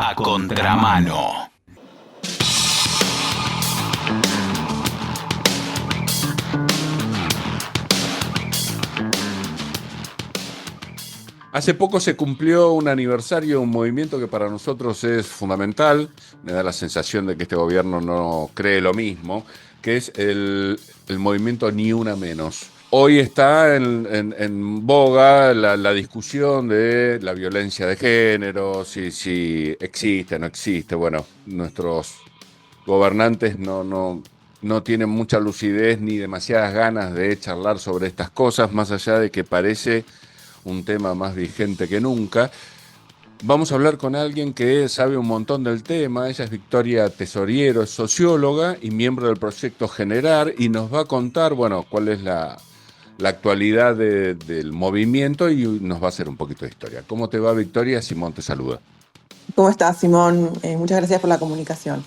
A contramano. Hace poco se cumplió un aniversario de un movimiento que para nosotros es fundamental. Me da la sensación de que este gobierno no cree lo mismo, que es el movimiento Ni Una Menos. Hoy está en boga la discusión de la violencia de género, si existe o no existe. Bueno, nuestros gobernantes no tienen mucha lucidez ni demasiadas ganas de charlar sobre estas cosas, más allá de que parece un tema más vigente que nunca. Vamos a hablar con alguien que sabe un montón del tema. Ella es Victoria Tesoriero, es socióloga y miembro del proyecto Generar, y nos va a contar, bueno, cuál es la actualidad del movimiento, y nos va a hacer un poquito de historia. ¿Cómo te va, Victoria? Simón te saluda. ¿Cómo estás, Simón? Muchas gracias por la comunicación.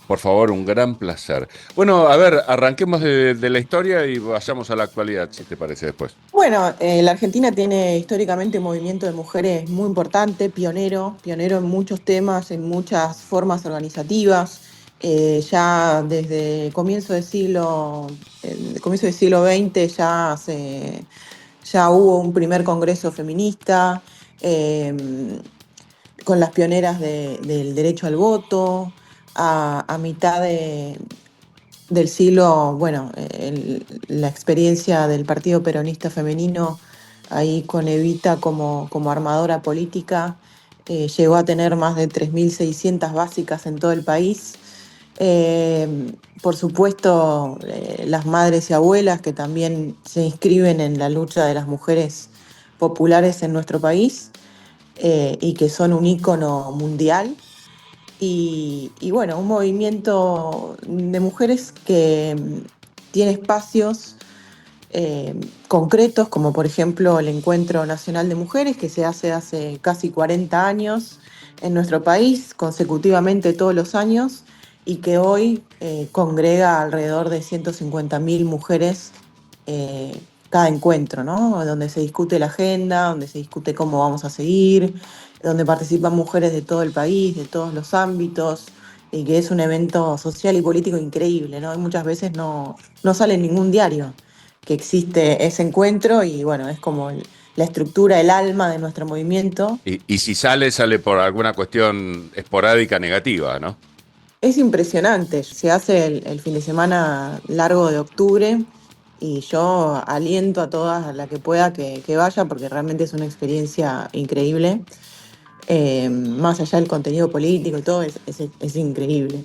Por favor, un gran placer. Bueno, a ver, arranquemos de la historia y vayamos a la actualidad, si te parece después. Bueno, la Argentina tiene históricamente un movimiento de mujeres muy importante, pionero en muchos temas, en muchas formas organizativas. Ya desde el comienzo del siglo XX ya hubo un primer congreso feminista, con las pioneras del derecho al voto. A mitad del siglo, bueno, la experiencia del Partido Peronista Femenino, ahí con Evita como armadora política, llegó a tener más de 3.600 básicas en todo el país. Por supuesto, las madres y abuelas que también se inscriben en la lucha de las mujeres populares en nuestro país, y que son un ícono mundial. Y bueno, un movimiento de mujeres que tiene espacios concretos, como por ejemplo el Encuentro Nacional de Mujeres, que se hace casi 40 años en nuestro país, consecutivamente todos los años, y que hoy congrega alrededor de 150.000 mujeres, eh, cada encuentro, ¿no? Donde se discute la agenda, donde se discute cómo vamos a seguir, donde participan mujeres de todo el país, de todos los ámbitos, y que es un evento social y político increíble, ¿no? Y muchas veces no sale en ningún diario que existe ese encuentro, y bueno, es como la estructura, el alma de nuestro movimiento. Y si sale por alguna cuestión esporádica negativa, ¿no? Es impresionante, se hace el fin de semana largo de octubre, y yo aliento a todas a la que pueda que vaya, porque realmente es una experiencia increíble. Más allá del contenido político y todo, es increíble.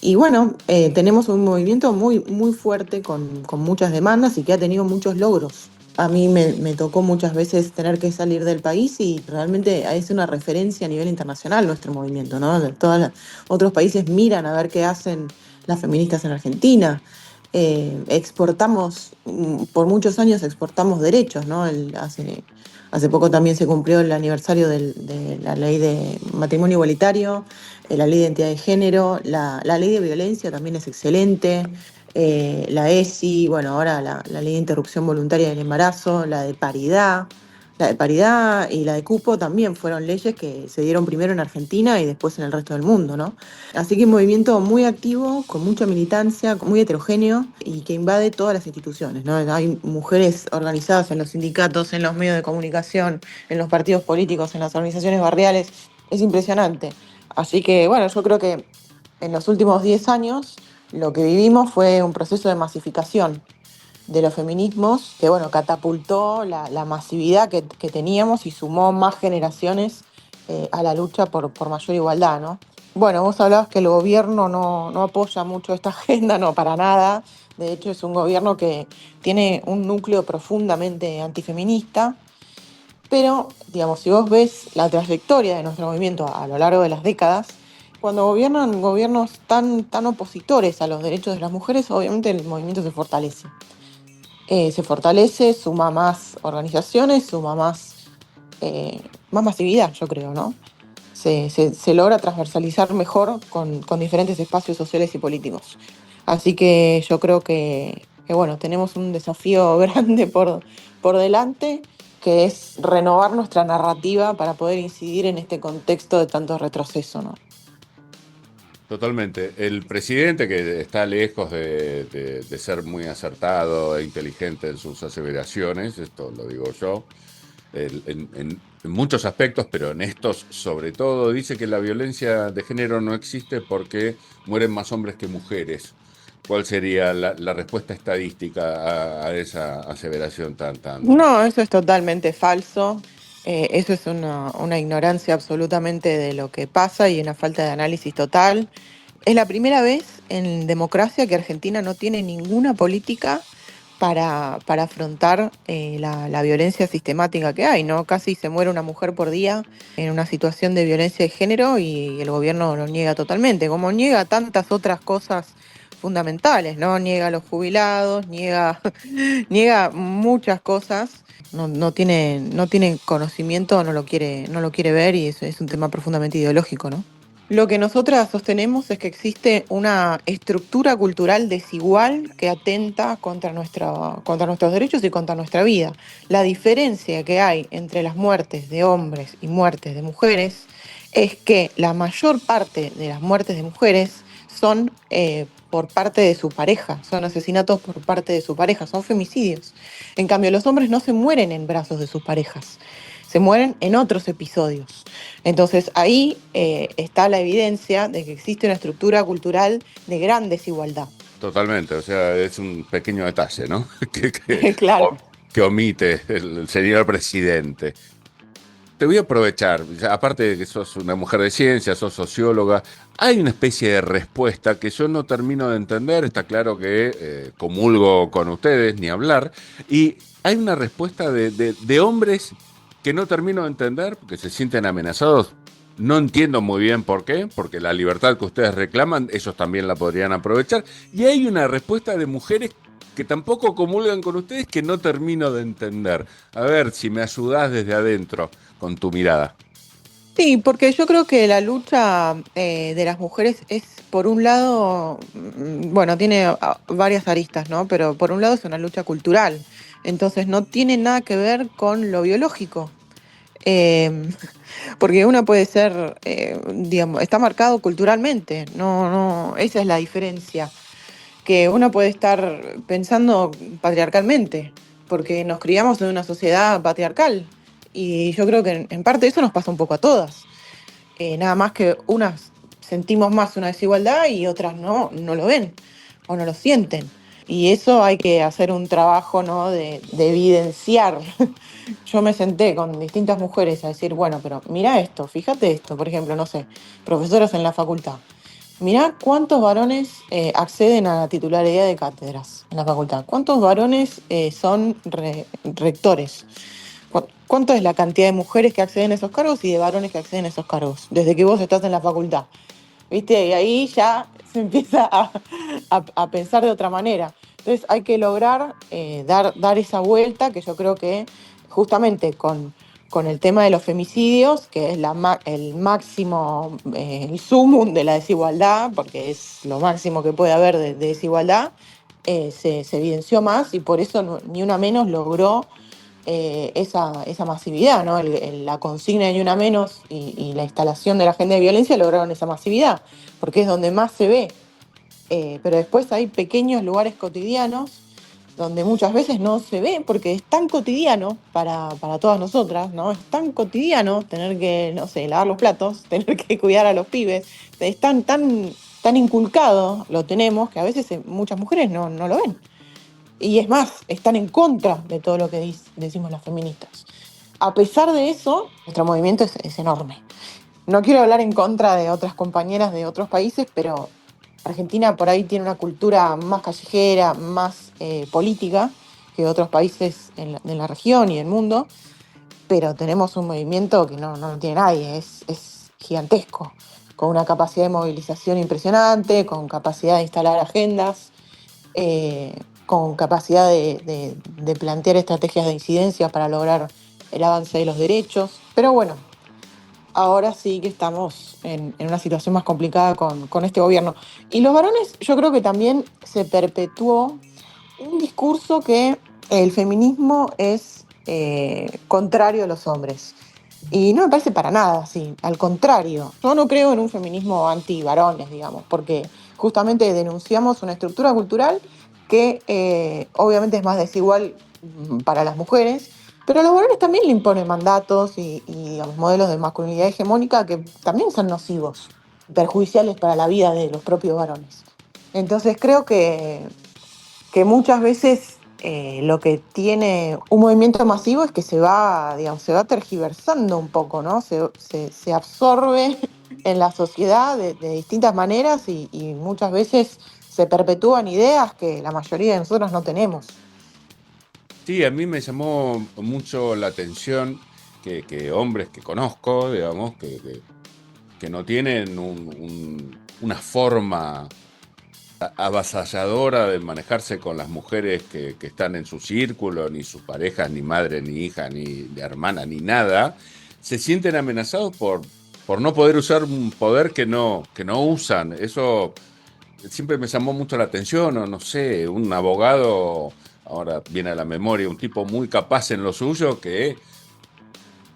Y bueno, tenemos un movimiento muy, muy fuerte con muchas demandas y que ha tenido muchos logros. A mí me tocó muchas veces tener que salir del país, y realmente es una referencia a nivel internacional nuestro movimiento, ¿no? Otros países miran a ver qué hacen las feministas en Argentina. Por muchos años exportamos derechos, ¿no? Hace poco también se cumplió el aniversario de la ley de matrimonio igualitario, la ley de identidad de género, la ley de violencia también es excelente, la ESI, bueno, ahora la ley de interrupción voluntaria del embarazo, la de paridad y la de cupo también fueron leyes que se dieron primero en Argentina y después en el resto del mundo, ¿no? Así que un movimiento muy activo, con mucha militancia, muy heterogéneo, y que invade todas las instituciones, ¿no? Hay mujeres organizadas en los sindicatos, en los medios de comunicación, en los partidos políticos, en las organizaciones barriales. Es impresionante. Así que, bueno, yo creo que en los últimos 10 años lo que vivimos fue un proceso de masificación de los feminismos que, bueno, catapultó la masividad que teníamos, y sumó más generaciones a la lucha por mayor igualdad, ¿no? Bueno, vos hablabas que el gobierno no apoya mucho esta agenda, no, para nada. De hecho, es un gobierno que tiene un núcleo profundamente antifeminista, pero, digamos, si vos ves la trayectoria de nuestro movimiento a lo largo de las décadas, cuando gobiernan gobiernos tan opositores a los derechos de las mujeres, obviamente el movimiento se fortalece, suma más organizaciones, suma más masividad, yo creo, ¿no? Se logra transversalizar mejor con diferentes espacios sociales y políticos. Así que yo creo que bueno, tenemos un desafío grande por delante, que es renovar nuestra narrativa para poder incidir en este contexto de tanto retroceso, ¿no? Totalmente. El presidente, que está lejos de ser muy acertado e inteligente en sus aseveraciones, esto lo digo yo, en muchos aspectos, pero en estos sobre todo, dice que la violencia de género no existe porque mueren más hombres que mujeres. ¿Cuál sería la respuesta estadística a esa aseveración tan... No, eso es totalmente falso. Eso es una ignorancia absolutamente de lo que pasa y una falta de análisis total. Es la primera vez en democracia que Argentina no tiene ninguna política para afrontar la violencia sistemática que hay, ¿no? Casi se muere una mujer por día en una situación de violencia de género y el gobierno lo niega totalmente, como niega tantas otras cosas fundamentales, ¿no? Niega a los jubilados, niega muchas cosas. No tiene conocimiento, no lo quiere ver y es un tema profundamente ideológico, ¿no? Lo que nosotras sostenemos es que existe una estructura cultural desigual que atenta contra nuestros derechos y contra nuestra vida. La diferencia que hay entre las muertes de hombres y muertes de mujeres es que la mayor parte de las muertes de mujeres son por parte de su pareja, son asesinatos por parte de su pareja, son femicidios. En cambio, los hombres no se mueren en brazos de sus parejas, se mueren en otros episodios. Entonces ahí está la evidencia de que existe una estructura cultural de gran desigualdad. Totalmente, o sea, es un pequeño detalle, ¿no? Que, Claro. que omite el señor presidente. Te voy a aprovechar, ya, aparte de que sos una mujer de ciencia, sos socióloga, hay una especie de respuesta que yo no termino de entender, está claro que comulgo con ustedes, ni hablar, y hay una respuesta de hombres que no termino de entender, porque se sienten amenazados. No entiendo muy bien por qué, porque la libertad que ustedes reclaman, ellos también la podrían aprovechar. Y hay una respuesta de mujeres que tampoco comulgan con ustedes que no termino de entender. A ver si me ayudás desde adentro con tu mirada. Sí, porque yo creo que la lucha de las mujeres es, por un lado, bueno, tiene varias aristas, ¿no? Pero por un lado es una lucha cultural, entonces no tiene nada que ver con lo biológico. Eh, Porque uno puede ser, digamos, está marcado culturalmente, no, esa es la diferencia, que uno puede estar pensando patriarcalmente, porque nos criamos en una sociedad patriarcal, y yo creo que en parte eso nos pasa un poco a todas. Nada más que unas sentimos más una desigualdad y otras no lo ven o no lo sienten. Y eso hay que hacer un trabajo, ¿no? de evidenciar. Yo me senté con distintas mujeres a decir, bueno, pero mira esto, fíjate esto, por ejemplo, no sé, profesoras en la facultad. Mirá cuántos varones acceden a la titularidad de cátedras en la facultad. ¿Cuántos varones son rectores? ¿Cuánto es la cantidad de mujeres que acceden a esos cargos y de varones que acceden a esos cargos? Desde que vos estás en la facultad. ¿Viste? Y ahí ya se empieza a pensar de otra manera. Entonces hay que lograr dar esa vuelta que yo creo que justamente con el tema de los femicidios, que es el máximo, el sumum de la desigualdad, porque es lo máximo que puede haber de desigualdad, se evidenció más y por eso Ni Una Menos logró esa masividad, ¿no? La consigna de Ni Una Menos y la instalación de la agenda de violencia lograron esa masividad, porque es donde más se ve. Pero después hay pequeños lugares cotidianos donde muchas veces no se ve porque es tan cotidiano para todas nosotras, ¿no? Es tan cotidiano tener que, no sé, lavar los platos, tener que cuidar a los pibes, es tan inculcado lo tenemos que a veces muchas mujeres no lo ven. Y es más, están en contra de todo lo que decimos las feministas. A pesar de eso, nuestro movimiento es enorme. No quiero hablar en contra de otras compañeras de otros países, pero Argentina por ahí tiene una cultura más callejera, más política que otros países en la región y el mundo, pero tenemos un movimiento que no lo tiene nadie, es gigantesco, con una capacidad de movilización impresionante, con capacidad de instalar agendas, con capacidad de plantear estrategias de incidencia para lograr el avance de los derechos. Pero bueno, ahora sí que estamos en una situación más complicada con este gobierno. Y los varones, yo creo que también se perpetuó un discurso que el feminismo es contrario a los hombres. Y no me parece para nada así, al contrario. Yo no creo en un feminismo anti-varones, digamos, porque justamente denunciamos una estructura cultural que obviamente es más desigual para las mujeres, pero a los varones también le imponen mandatos y digamos, modelos de masculinidad hegemónica que también son nocivos, perjudiciales para la vida de los propios varones. Entonces creo que muchas veces lo que tiene un movimiento masivo es que se va, digamos, se va tergiversando un poco, ¿no? Se absorbe en la sociedad de distintas maneras y muchas veces se perpetúan ideas que la mayoría de nosotros no tenemos. Sí, a mí me llamó mucho la atención que hombres que conozco, digamos, que no tienen una forma avasalladora de manejarse con las mujeres que están en su círculo, ni sus parejas, ni madre, ni hija, ni hermana, ni nada, se sienten amenazados por no poder usar un poder que no usan. Eso siempre me llamó mucho la atención, o no sé, un abogado, ahora viene a la memoria, un tipo muy capaz en lo suyo que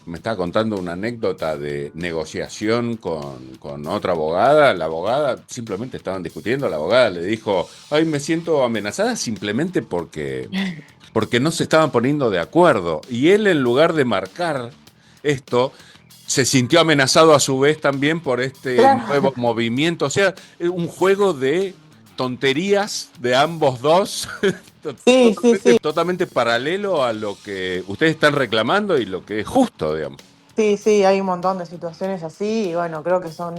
me estaba contando una anécdota de negociación con otra abogada. La abogada simplemente estaban discutiendo. La abogada le dijo: ay, me siento amenazada simplemente porque no se estaban poniendo de acuerdo. Y él, en lugar de marcar esto, se sintió amenazado a su vez también por este Claro. nuevo movimiento. O sea, un juego de tonterías de ambos dos, Sí, sí, sí. totalmente paralelo a lo que ustedes están reclamando y lo que es justo, digamos. Sí, sí, hay un montón de situaciones así y bueno, creo que son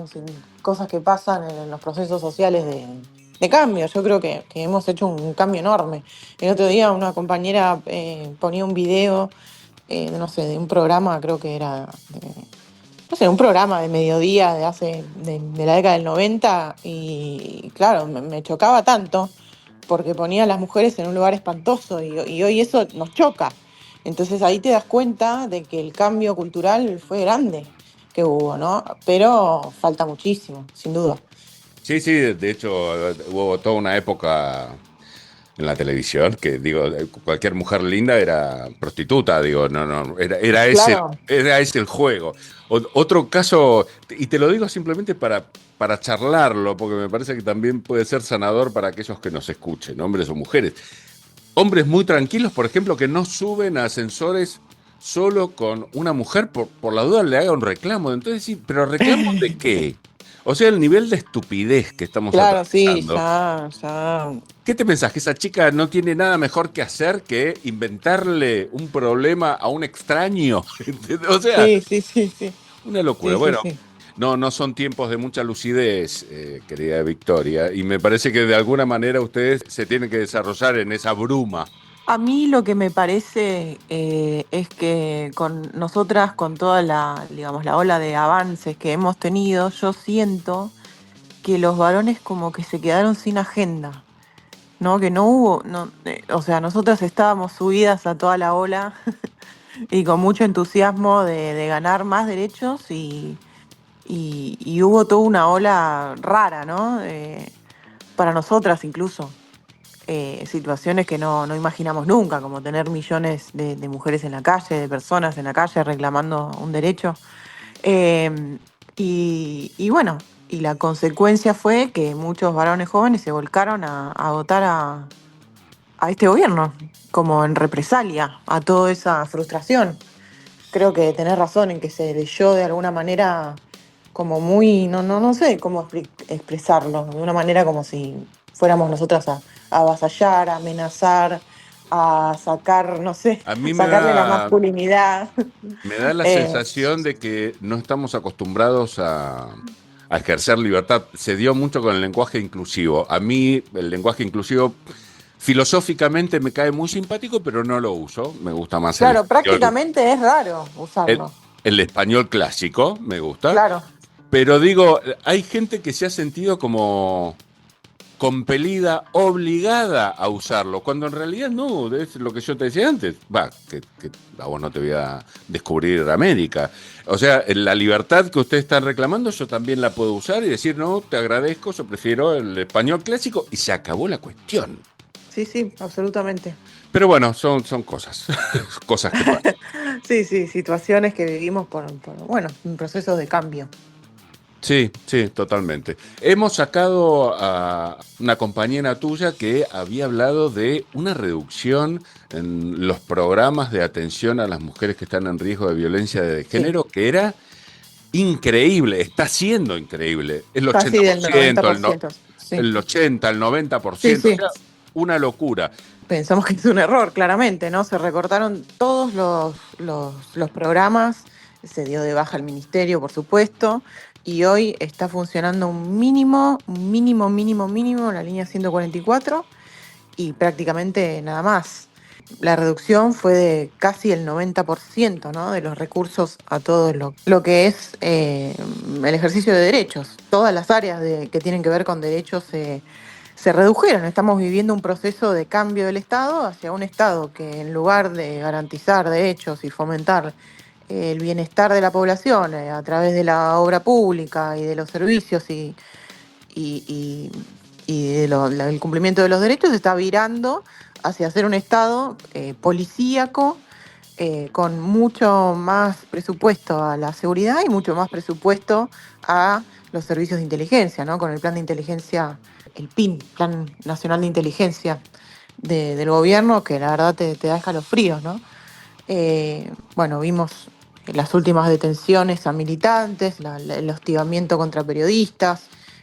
cosas que pasan en los procesos sociales de cambio. Yo creo que hemos hecho un cambio enorme. El otro día una compañera ponía un video, no sé, de un programa, creo que era, no sé, un programa de mediodía de la década del 90 y claro, me chocaba tanto porque ponía a las mujeres en un lugar espantoso y hoy eso nos choca. Entonces ahí te das cuenta de que el cambio cultural fue grande que hubo, ¿no? Pero falta muchísimo, sin duda. Sí, sí, de hecho hubo toda una época en la televisión que, digo, cualquier mujer linda era prostituta, digo, no, no, Claro. era ese el juego. Otro caso, y te lo digo simplemente para charlarlo, porque me parece que también puede ser sanador para aquellos que nos escuchen, hombres o mujeres. Hombres muy tranquilos, por ejemplo, que no suben a ascensores solo con una mujer por la duda le haga un reclamo. Entonces sí, pero ¿reclamo de qué? O sea, el nivel de estupidez que estamos Claro, sí, atravesando. ya, ya. ¿Qué te pensás? ¿Que esa chica no tiene nada mejor que hacer que inventarle un problema a un extraño? O sea, Sí, sí, sí, sí. una locura. Sí, sí, Bueno, sí. no son tiempos de mucha lucidez, querida Victoria, y me parece que de alguna manera ustedes se tienen que desarrollar en esa bruma. A mí lo que me parece es que con nosotras, con toda la, digamos, la ola de avances que hemos tenido, yo siento que los varones como que se quedaron sin agenda, ¿no? Que no hubo, no, o sea, nosotras estábamos subidas a toda la ola y con mucho entusiasmo de ganar más derechos y hubo toda una ola rara, ¿no? Para nosotras incluso. Situaciones que no imaginamos nunca, como tener millones de mujeres en la calle, de personas en la calle reclamando un derecho. Eh, y bueno, y la consecuencia fue que muchos varones jóvenes se volcaron a votar a este gobierno, como en represalia a toda esa frustración. Creo que tenés razón en que se leyó de alguna manera como muy, no sé cómo expresarlo, de una manera como si fuéramos nosotras a avasallar, a amenazar, a sacar, no sé, A mí sacarle la masculinidad. me da la Eh, sensación de que no estamos acostumbrados a ejercer libertad. Se dio mucho con el lenguaje inclusivo. A mí el lenguaje inclusivo filosóficamente me cae muy simpático, pero no lo uso. Me gusta más claro, prácticamente es raro el, usarlo. el español clásico, me gusta. Claro, Pero digo, hay gente que se ha sentido como compelida, obligada a usarlo, cuando en realidad no, es lo que yo te decía antes. Va, que a vos no te voy a descubrir América. O sea, la libertad que ustedes están reclamando, yo también la puedo usar y decir: no, te agradezco, yo prefiero el español clásico, y se acabó la cuestión. sí, absolutamente. Pero bueno, son cosas, cosas que pasan. Sí, situaciones que vivimos bueno, un proceso de cambio. Sí, sí, totalmente. Hemos sacado a una compañera tuya que había hablado de una reducción en los programas de atención a las mujeres que están en riesgo de violencia de Sí, género, que era increíble, está siendo increíble. El casi del 80%, 90%. Sí, el 80, el sí, 90%, sí. era una locura. Pensamos que es un error, claramente, ¿no? Se recortaron todos los programas, se dio de baja el ministerio, por supuesto, y hoy está funcionando un mínimo, la línea 144 y prácticamente nada más. La reducción fue de casi el 90%, ¿no? De los recursos a todo lo que es el ejercicio de derechos. Todas las áreas que tienen que ver con derechos se redujeron. Estamos viviendo un proceso de cambio del Estado hacia un Estado que, en lugar de garantizar derechos y fomentar el bienestar de la población a través de la obra pública y de los servicios y, el cumplimiento de los derechos, se está virando hacia ser un Estado policíaco, con mucho más presupuesto a la seguridad y mucho más presupuesto a los servicios de inteligencia, ¿no? Con el plan de inteligencia, el PIN, Plan Nacional de Inteligencia del gobierno, que la verdad te da escalofríos, ¿no? Bueno, vimos las últimas detenciones a militantes, el hostigamiento contra periodistas.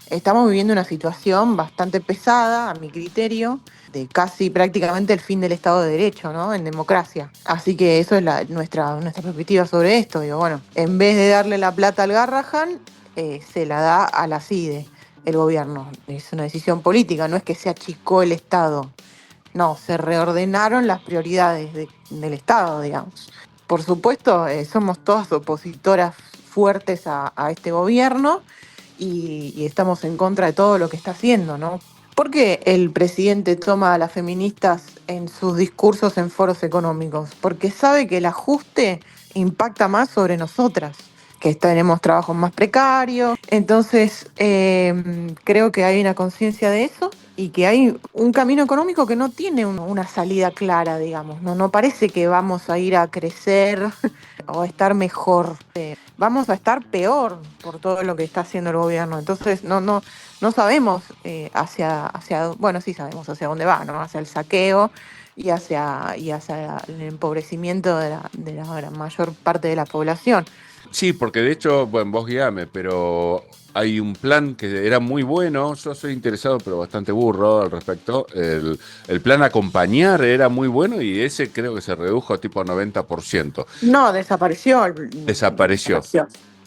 Estamos viviendo una situación bastante pesada, a mi criterio, de casi prácticamente el fin del Estado de Derecho, ¿no? En democracia. Así que eso es nuestra perspectiva sobre esto. Digo, bueno, en vez de darle la plata al Garrahan, se la da a la CIDE, el gobierno. Es una decisión política, no es que se achicó el Estado. No, se reordenaron las prioridades del Estado, digamos. Por supuesto, somos todas opositoras fuertes a este gobierno y estamos en contra de todo lo que está haciendo, ¿no? ¿Por qué el presidente toma a las feministas en sus discursos en foros económicos? Porque sabe que el ajuste impacta más sobre nosotras, que tenemos trabajos más precarios. Entonces, creo que hay una conciencia de eso y que hay un camino económico que no tiene una salida clara, digamos. No parece que vamos a ir a crecer o a estar mejor. Vamos a estar peor por todo lo que está haciendo el gobierno. Entonces, no sabemos bueno, sí sabemos hacia dónde va, ¿no? Hacia el saqueo y hacia el empobrecimiento de la mayor parte de la población. Sí, porque de hecho, bueno, vos guiame, pero hay un plan que era muy bueno. Yo soy interesado, pero bastante burro al respecto. El plan Acompañar era muy bueno y ese creo que se redujo tipo 90%. No, desapareció. Desapareció.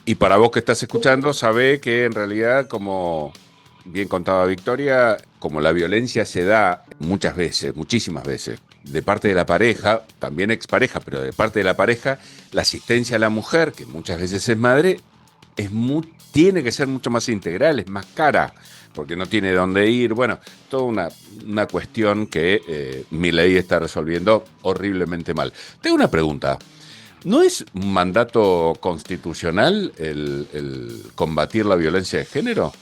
Y para vos que estás escuchando, sabe que en realidad, como bien contaba Victoria, como la violencia se da muchas veces, muchísimas veces, de parte de la pareja, también expareja, pero de parte de la pareja, la asistencia a la mujer, que muchas veces es madre, tiene que ser mucho más integral, es más cara, porque no tiene dónde ir. Bueno, toda una cuestión que Milei está resolviendo horriblemente mal. Tengo una pregunta. ¿No es un mandato constitucional el combatir la violencia de género?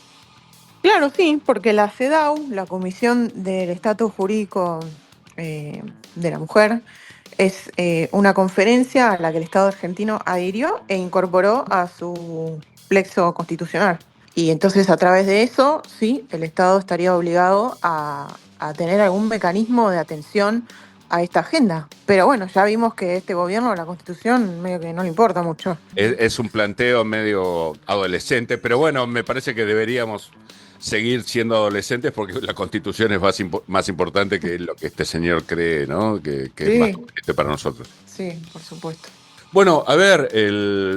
Claro, sí, porque la CEDAW, la Comisión del Estatus Jurídico de la Mujer, es una conferencia a la que el Estado argentino adhirió e incorporó a su plexo constitucional. Y entonces, a través de eso, sí, el Estado estaría obligado a tener algún mecanismo de atención a esta agenda. Pero bueno, ya vimos que este gobierno, la Constitución, medio que no le importa mucho. Es un planteo medio adolescente, pero bueno, me parece que deberíamos seguir siendo adolescentes porque la Constitución es más importante que lo que este señor cree, ¿no? Que Sí. es más importante para nosotros. Sí, por supuesto. Bueno, a ver,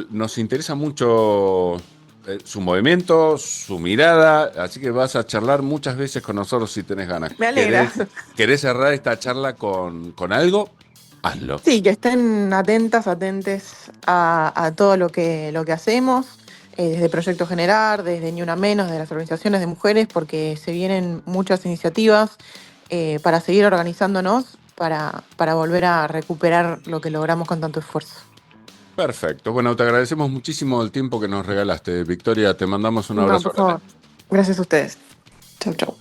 nos interesa mucho su movimiento, su mirada, así que vas a charlar muchas veces con nosotros si tenés ganas. Me alegra. ¿Querés cerrar esta charla con algo? Hazlo. Sí, que estén atentes a todo lo que hacemos, desde Proyecto Generar, desde Ni Una Menos, de las organizaciones de mujeres, porque se vienen muchas iniciativas para seguir organizándonos, para volver a recuperar lo que logramos con tanto esfuerzo. Perfecto. Bueno, te agradecemos muchísimo el tiempo que nos regalaste, Victoria. Te mandamos un No, abrazo. por favor. Gracias a ustedes. Chau, chau.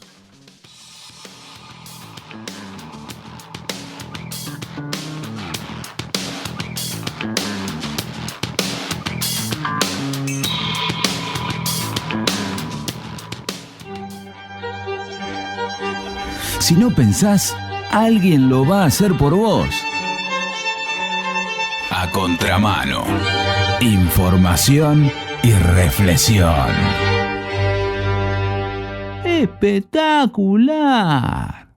si no pensás, alguien lo va a hacer por vos. A contramano. Información y reflexión. ¡Espectacular!